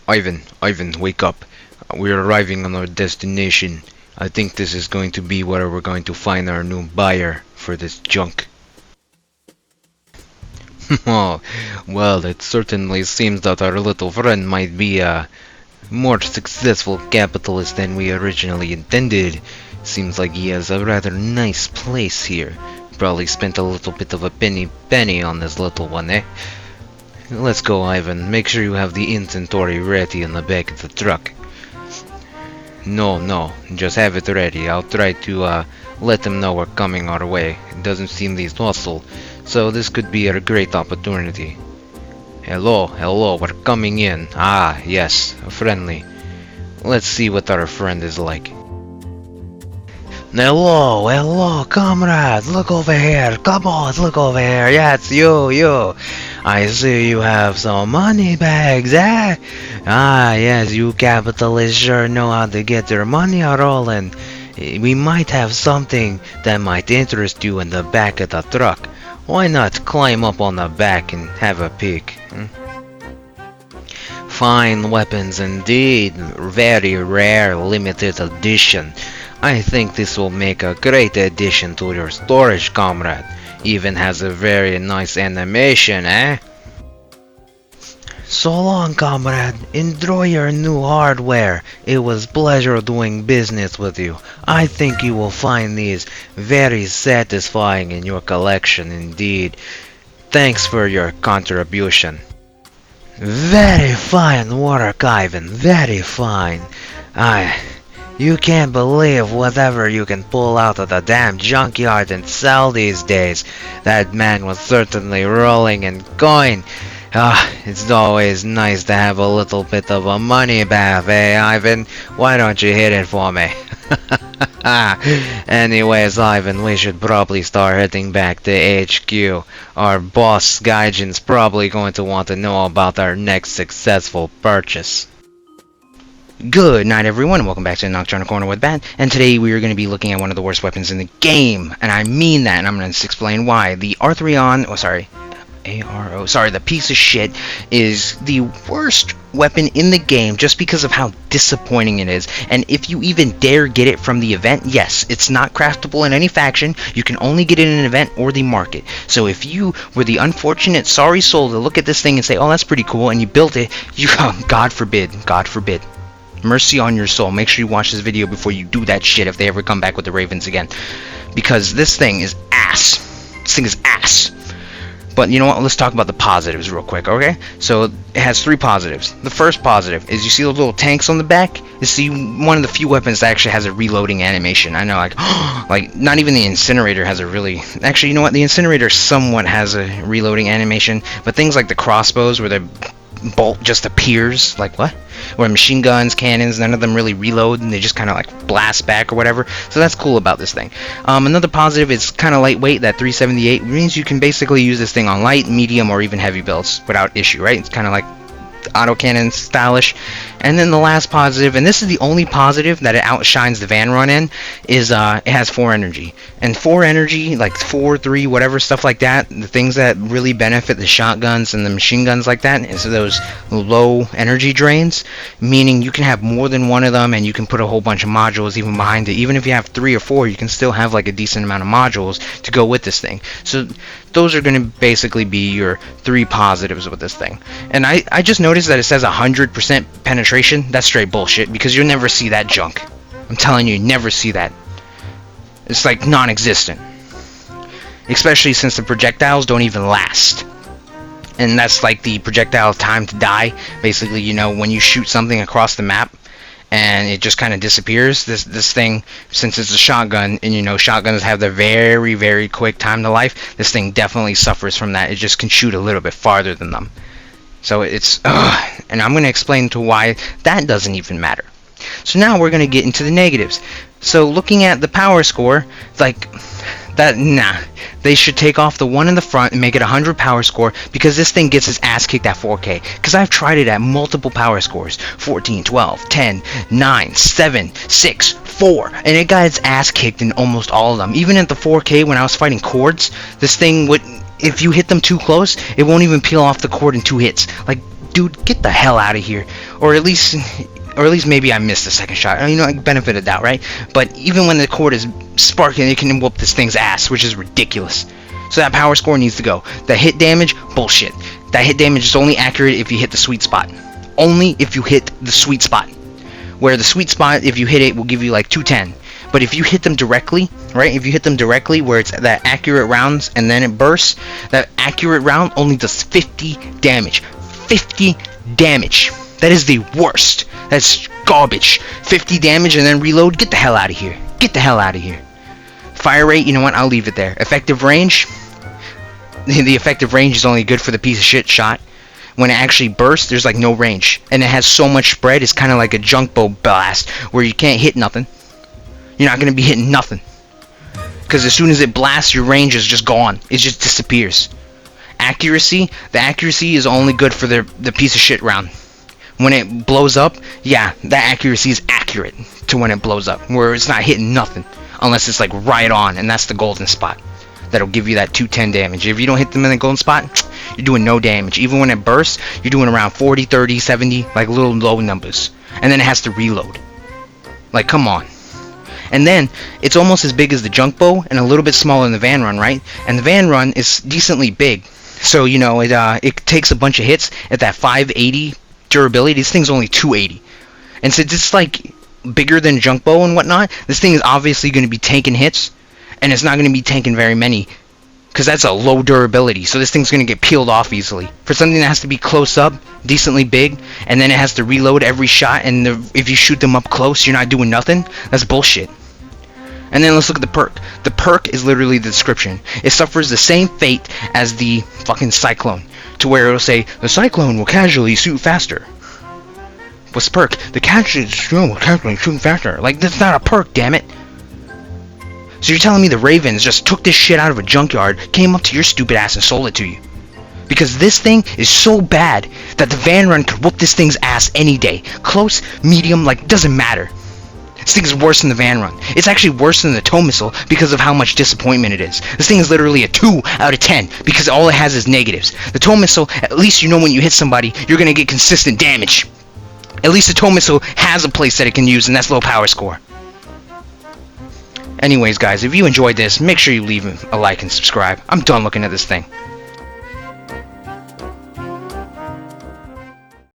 Ivan, wake up. We're arriving on our destination. I think this is going to be where we're going to find our new buyer for this junk. Oh, well, it certainly seems that our little friend might be a more successful capitalist than we originally intended. Seems like he has a rather nice place here. Probably spent a little bit of a penny on this little one, eh? Let's go, Ivan. Make sure you have the inventory ready in the back of the truck. No, just have it ready. I'll try to let them know we're coming our way. It doesn't seem he's hostile, so this could be a great opportunity. Hello, we're coming in. Ah, yes, friendly. Let's see what our friend is like. Hello, comrade, look over here. Come on, look over here. Yes, you. I see you have some money bags, eh? Ah, yes, you capitalists sure know how to get your money rolling. We might have something that might interest you in the back of the truck. Why not climb up on the back and have a peek? Fine weapons indeed. Very rare, limited edition. I think this will make a great addition to your storage, comrade. Even has a very nice animation, eh? So long, comrade. Enjoy your new hardware. It was pleasure doing business with you. I think you will find these very satisfying in your collection indeed. Thanks for your contribution. Very fine work, Ivan. Very fine. You can't believe whatever you can pull out of the damn junkyard and sell these days. That man was certainly rolling in coin. It's always nice to have a little bit of a money bath, eh, Ivan? Why don't you hit it for me? Anyways, Ivan, we should probably start heading back to HQ. Our boss, Gaijin's probably going to want to know about our next successful purchase. Good night, everyone, and welcome back to the Nocturnal Corner with Bat. And today we are going to be looking at one of the worst weapons in the game, and I mean that, and I'm going to explain why. The the piece of shit is the worst weapon in the game just because of how disappointing it is. And if you even dare get it from the event, yes, it's not craftable in any faction. You can only get it in an event or the market. So if you were the unfortunate sorry soul to look at this thing and say, oh, that's pretty cool, and you built it, God forbid. Mercy on your soul. Make sure you watch this video before you do that shit if they ever come back with the Ravens again. Because this thing is ass. This thing is ass. But you know what? Let's talk about the positives real quick, okay? So it has 3 positives. The first positive is you see those little tanks on the back? It's one of the few weapons that actually has a reloading animation. I know, like not even the incinerator has a really... Actually, you know what? The incinerator somewhat has a reloading animation, but things like the crossbows where the bolt just appears, like what? Where machine guns, cannons, none of them really reload and they just kind of like blast back or whatever. So that's cool about this thing. Another positive is kind of lightweight. That 378 means you can basically use this thing on light, medium, or even heavy builds without issue, right? It's kind of like autocannon stylish. And then the last positive, and this is the only positive that it outshines the Van Run in, is it has 4 energy. And 4 energy, like 4, 3, whatever, stuff like that, the things that really benefit the shotguns and the machine guns like that is those low energy drains, meaning you can have more than one of them and you can put a whole bunch of modules even behind it. Even if you have 3 or 4, you can still have like a decent amount of modules to go with this thing. So those are going to basically be your 3 positives with this thing. And I just noticed that it says 100% penetration. That's straight bullshit because you'll never see that junk. I'm telling you, never see that. It's like non-existent. Especially since the projectiles don't even last. And that's like the projectile time to die. Basically, you know, when you shoot something across the map and it just kind of disappears. This thing, since it's a shotgun, and you know shotguns have the very, very quick time to life, this thing definitely suffers from that. It just can shoot a little bit farther than them. So it's, and I'm going to explain to why that doesn't even matter. So now we're going to get into the negatives. So looking at the power score, like that, nah, they should take off the one in the front and make it 100 power score because this thing gets its ass kicked at 4K. Because I've tried it at multiple power scores, 14, 12, 10, 9, 7, 6, 4, and it got its ass kicked in almost all of them. Even at the 4K when I was fighting cords, this thing would, if you hit them too close, it won't even peel off the cord in 2 hits. Like, dude, get the hell out of here. Or at least maybe I missed the second shot. You know, like, benefit of doubt, right? But even when the cord is sparking, it can whoop this thing's ass, which is ridiculous. So that power score needs to go. The hit damage, bullshit. That hit damage is only accurate if you hit the sweet spot. Only if you hit the sweet spot. Where the sweet spot, if you hit it, will give you like 210. But if you hit them directly, right? If you hit them directly where it's that accurate rounds and then it bursts, that accurate round only does 50 damage. 50 damage. That is the worst. That's garbage. 50 damage and then reload. Get the hell out of here. Get the hell out of here. Fire rate, you know what? I'll leave it there. Effective range. The effective range is only good for the piece of shit shot. When it actually bursts, there's like no range. And it has so much spread, it's kind of like a junk bow blast where you can't hit nothing. You're not going to be hitting nothing. Because as soon as it blasts, your range is just gone. It just disappears. Accuracy. The accuracy is only good for the piece of shit round. When it blows up, yeah, that accuracy is accurate to when it blows up. Where it's not hitting nothing. Unless it's like right on. And that's the golden spot. That'll give you that 210 damage. If you don't hit them in the golden spot, you're doing no damage. Even when it bursts, you're doing around 40, 30, 70, like little low numbers. And then it has to reload. Like, come on. And then, it's almost as big as the junk bow and a little bit smaller than the van run, right? And the van run is decently big. So, you know, it takes a bunch of hits at that 580 durability. This thing's only 280. And since it's like bigger than junk bow and whatnot, this thing is obviously going to be taking hits. And it's not going to be taking very many. Because that's a low durability. So this thing's going to get peeled off easily. For something that has to be close up, decently big, and then it has to reload every shot, and if you shoot them up close, you're not doing nothing, that's bullshit. And then let's look at the perk. The perk is literally the description. It suffers the same fate as the fucking Cyclone. To where it'll say, the Cyclone will casually shoot faster. What's the perk? The casually will casually shoot faster. Like, that's not a perk, damn it. So you're telling me the Ravens just took this shit out of a junkyard, came up to your stupid ass and sold it to you? Because this thing is so bad that the van run could whoop this thing's ass any day. Close, medium, like, doesn't matter. This thing is worse than the van run. It's actually worse than the tow missile because of how much disappointment it is. This thing is literally a 2 out of 10 because all it has is negatives. The tow missile, at least you know when you hit somebody, you're going to get consistent damage. At least the tow missile has a place that it can use, and that's low power score. Anyways, guys, if you enjoyed this, make sure you leave a like and subscribe. I'm done looking at this thing.